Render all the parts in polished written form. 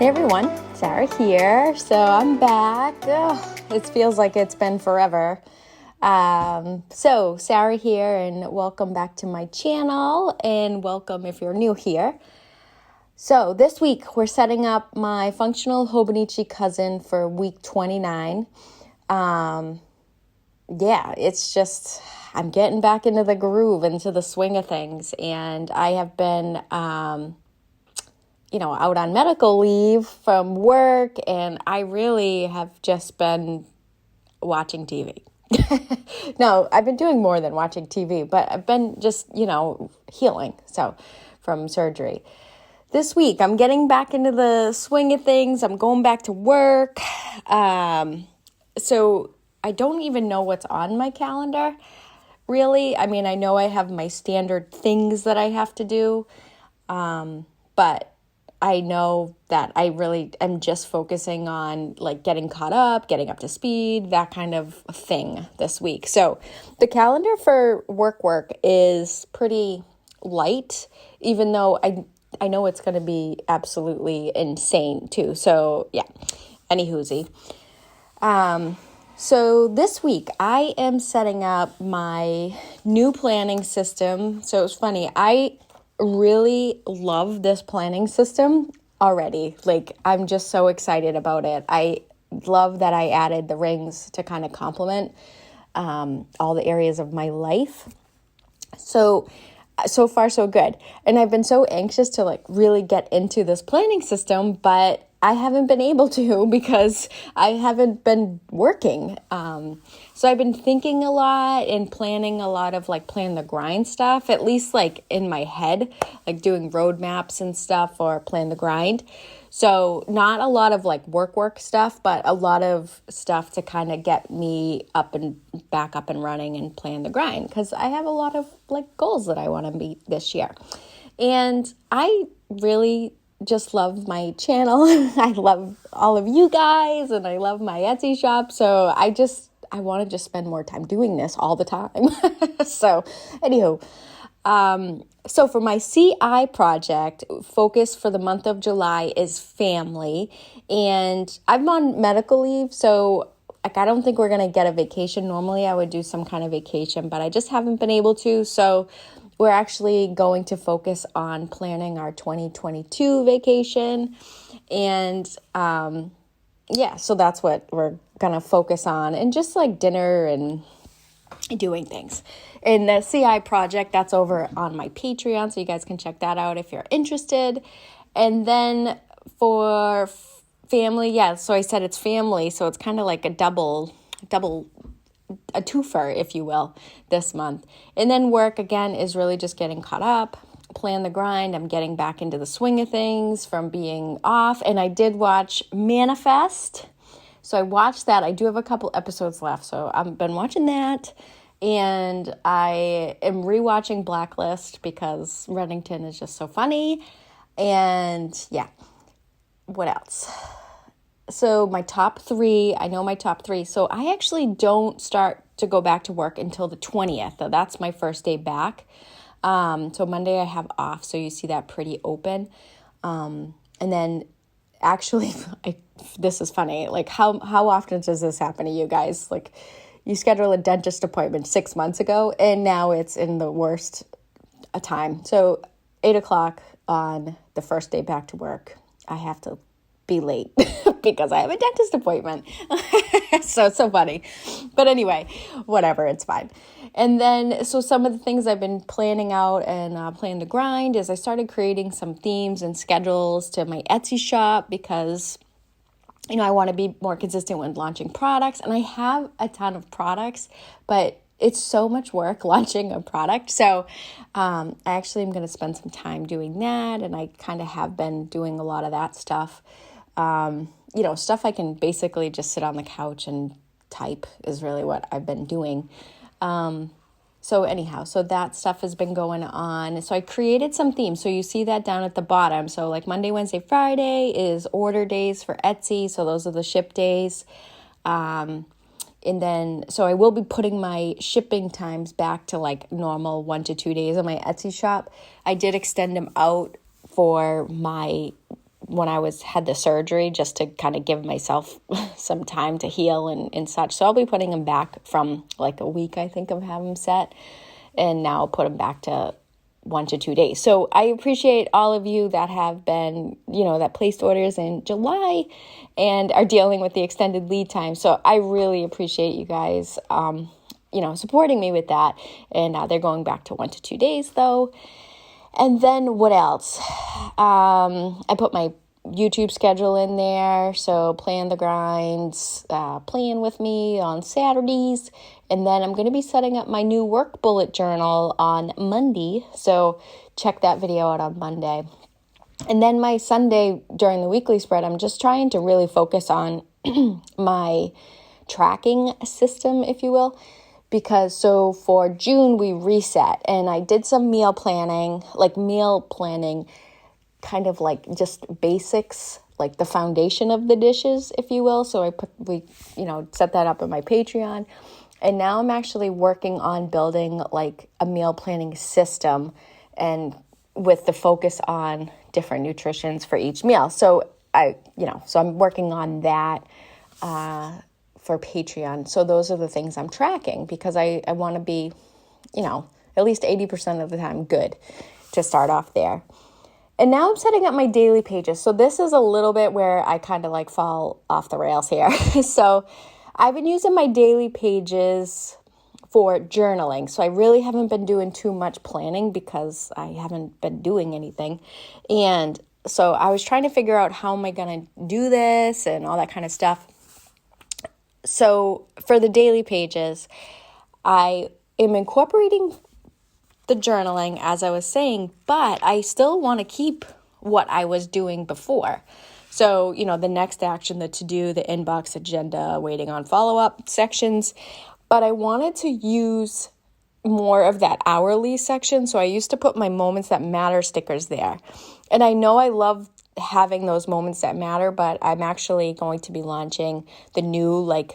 Hey everyone, Sarah here. So I'm back. It feels like it's been forever. So Sarah here, and welcome back to my channel, and welcome if you're new here. So this week we're setting up my functional hobonichi cousin for week 29. It's just, I'm getting back into the groove, into the swing of things, and I have been out on medical leave from work, and I really have just been watching TV. No, I've been doing more than watching TV, but I've been just, healing, from surgery. This week, I'm getting back into the swing of things. I'm going back to work. So I don't even know what's on my calendar, really. I mean, I know I have my standard things that I have to do, but I know that I really am just focusing on getting caught up, getting up to speed, that kind of thing this week. So the calendar for work is pretty light, even though I know it's going to be absolutely insane too. So yeah, anywhoosie. So this week I am setting up my new planning system. So it's funny, I really love this planning system already. I'm just so excited about it. I love that I added the rings to kind of complement all the areas of my life. So far so good. And I've been so anxious to really get into this planning system, but I haven't been able to because I haven't been working. So I've been thinking a lot and planning a lot of plan the grind stuff, at least in my head, doing roadmaps and stuff or plan the grind. So not a lot of work stuff, but a lot of stuff to kind of get me back up and running and plan the grind, because I have a lot of goals that I want to meet this year. And I really just love my channel. I love all of you guys, and I love my Etsy shop. So I want to just spend more time doing this all the time. So anywho, so for my CI project, focus for the month of July is family, and I'm on medical leave. So I don't think we're going to get a vacation. Normally I would do some kind of vacation, but I just haven't been able to. So we're actually going to focus on planning our 2022 vacation. And so that's what we're going to focus on, and just dinner and doing things. And the CI project, that's over on my Patreon, so you guys can check that out if you're interested. And then for family, so I said it's family, so it's kind of like a a twofer, if you will, this month. And then work, again, is really just getting caught up, plan the grind. I'm getting back into the swing of things from being off. And I did watch Manifest. So I watched that. I do have a couple episodes left, so I've been watching that. And I am rewatching Blacklist because Reddington is just so funny. And yeah, what else? So my top three, I know my top three. So I actually don't start to go back to work until the 20th. So that's my first day back. So Monday I have off. So you see that pretty open. And then actually, this is funny. How often does this happen to you guys? You schedule a dentist appointment 6 months ago, and now it's in the worst time. So 8:00 on the first day back to work, I have to be late because I have a dentist appointment. So it's so funny. But anyway, whatever, it's fine. And then, so some of the things I've been planning out and playing the grind is I started creating some themes and schedules to my Etsy shop because, I want to be more consistent when launching products. And I have a ton of products, but it's so much work launching a product. So I actually am going to spend some time doing that. And I kind of have been doing a lot of that stuff. Stuff I can basically just sit on the couch and type is really what I've been doing. So that stuff has been going on. So I created some themes. So you see that down at the bottom. So Monday, Wednesday, Friday is order days for Etsy. So those are the ship days. And then, so I will be putting my shipping times back to normal 1 to 2 days on my Etsy shop. I did extend them out for my when I had the surgery, just to kind of give myself some time to heal and such. So I'll be putting them back from like a week, I think, of having them set. And now I'll put them back to 1 to 2 days. So I appreciate all of you that have been, that placed orders in July and are dealing with the extended lead time. So I really appreciate you guys, supporting me with that. And now they're going back to 1 to 2 days though. And then what else? I put my YouTube schedule in there. So Plan the Grinds, playing with me on Saturdays. And then I'm going to be setting up my new work bullet journal on Monday. So check that video out on Monday. And then my Sunday during the weekly spread, I'm just trying to really focus on my tracking system, if you will. Because so for June, we reset. And I did some meal planning, kind of like just basics, like the foundation of the dishes, if you will. So we set that up on my Patreon. And now I'm actually working on building like a meal planning system and with the focus on different nutritions for each meal. So I'm working on that for Patreon. So those are the things I'm tracking because I want to be, at least 80% of the time good to start off there. And now I'm setting up my daily pages. So this is a little bit where I kind of like fall off the rails here. So I've been using my daily pages for journaling. So I really haven't been doing too much planning because I haven't been doing anything. And so I was trying to figure out how am I going to do this and all that kind of stuff. So for the daily pages, I am incorporating the journaling, as I was saying, but I still want to keep what I was doing before. So, the next action, the to-do, the inbox, agenda, waiting on follow-up sections. But I wanted to use more of that hourly section. So I used to put my moments that matter stickers there. And I know I love having those moments that matter, but I'm actually going to be launching the new like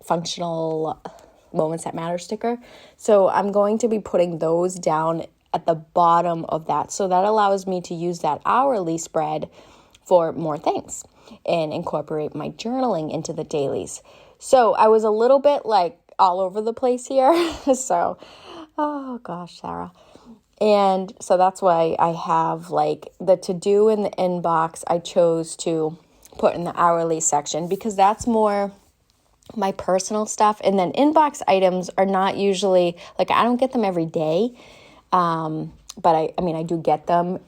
functional moments that matter sticker. So I'm going to be putting those down at the bottom of that. So that allows me to use that hourly spread for more things and incorporate my journaling into the dailies. So I was a little bit like all over the place here. So, oh gosh, Sarah. And so that's why I have like the to-do in the inbox I chose to put in the hourly section because that's more my personal stuff. And then inbox items are not usually, like I don't get them every day. But I do get them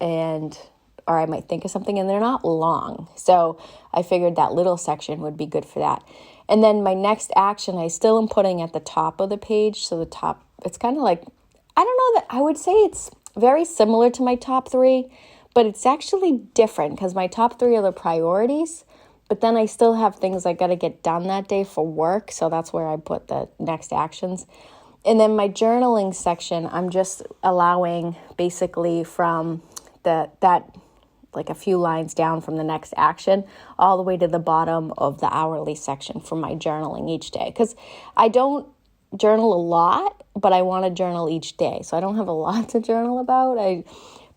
or I might think of something and they're not long. So I figured that little section would be good for that. And then my next action, I still am putting at the top of the page. So the top, it's kind of like, I don't know that I would say it's very similar to my top 3, but it's actually different because my top 3 are the priorities. But then I still have things I got to get done that day for work. So that's where I put the next actions. And then my journaling section, I'm just allowing basically from that like a few lines down from the next action all the way to the bottom of the hourly section for my journaling each day. Because I don't journal a lot, but I want to journal each day. So I don't have a lot to journal about.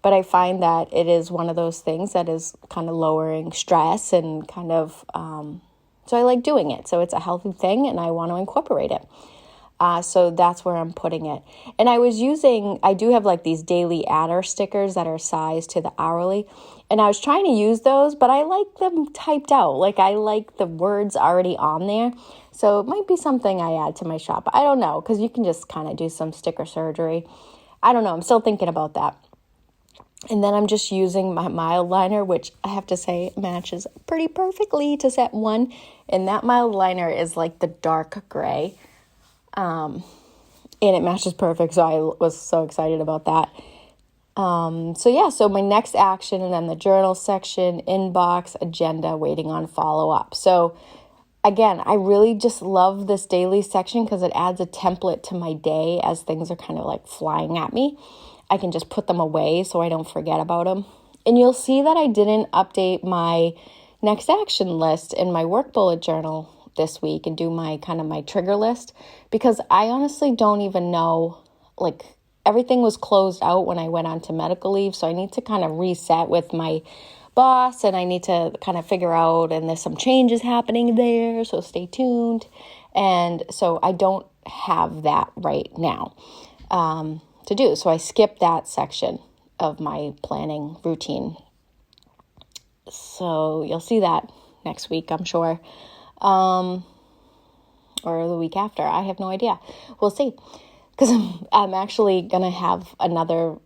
But I find that it is one of those things that is kind of lowering stress and kind of, so I like doing it. So it's a healthy thing and I want to incorporate it. So that's where I'm putting it. And I do have like these daily adder stickers that are sized to the hourly. And I was trying to use those, but I like them typed out. Like I like the words already on there. So it might be something I add to my shop. I don't know, because you can just kind of do some sticker surgery. I don't know. I'm still thinking about that. And then I'm just using my mild liner, which I have to say matches pretty perfectly to set 1. And that mild liner is like the dark gray. And it matches perfect. So I was so excited about that. So my next action and then the journal section, inbox, agenda, waiting on follow-up. So again, I really just love this daily section because it adds a template to my day as things are kind of like flying at me. I can just put them away so I don't forget about them. And you'll see that I didn't update my next action list in my work bullet journal this week and do my trigger list because I honestly don't even know, like everything was closed out when I went on to medical leave. So I need to kind of reset with my boss, and I need to kind of figure out, and there's some changes happening there, so stay tuned. And so I don't have that right now to do. So I skipped that section of my planning routine. So you'll see that next week, I'm sure. Or the week after. I have no idea. We'll see. Because I'm actually going to have another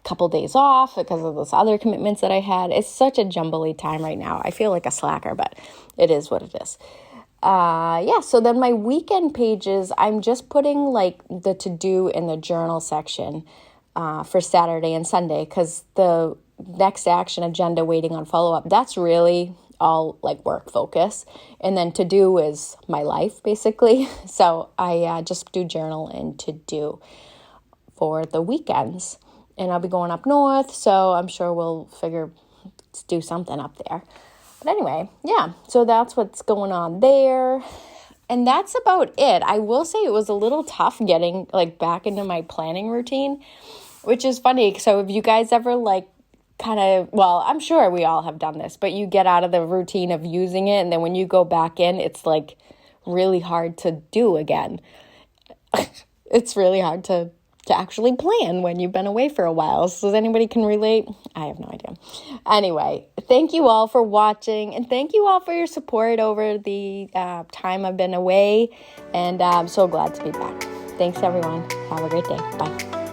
couple days off because of those other commitments that I had. It's such a jumbly time right now. I feel like a slacker, but it is what it is. So then my weekend pages, I'm just putting the to-do in the journal section for Saturday and Sunday, because the next action agenda waiting on follow-up, that's really all work focus. And then to-do is my life, basically. So I just do journal and to-do for the weekends. And I'll be going up north, so I'm sure we'll do something up there. But anyway, yeah, so that's what's going on there. And that's about it. I will say it was a little tough getting back into my planning routine, which is funny. So if you guys ever I'm sure we all have done this, but you get out of the routine of using it, and then when you go back in, it's really hard to do again. It's really hard to actually plan when you've been away for a while. So does anybody can relate? I have no idea. Anyway, thank you all for watching, and thank you all for your support over the time I've been away, and I'm so glad to be back. Thanks, everyone. Have a great day. Bye.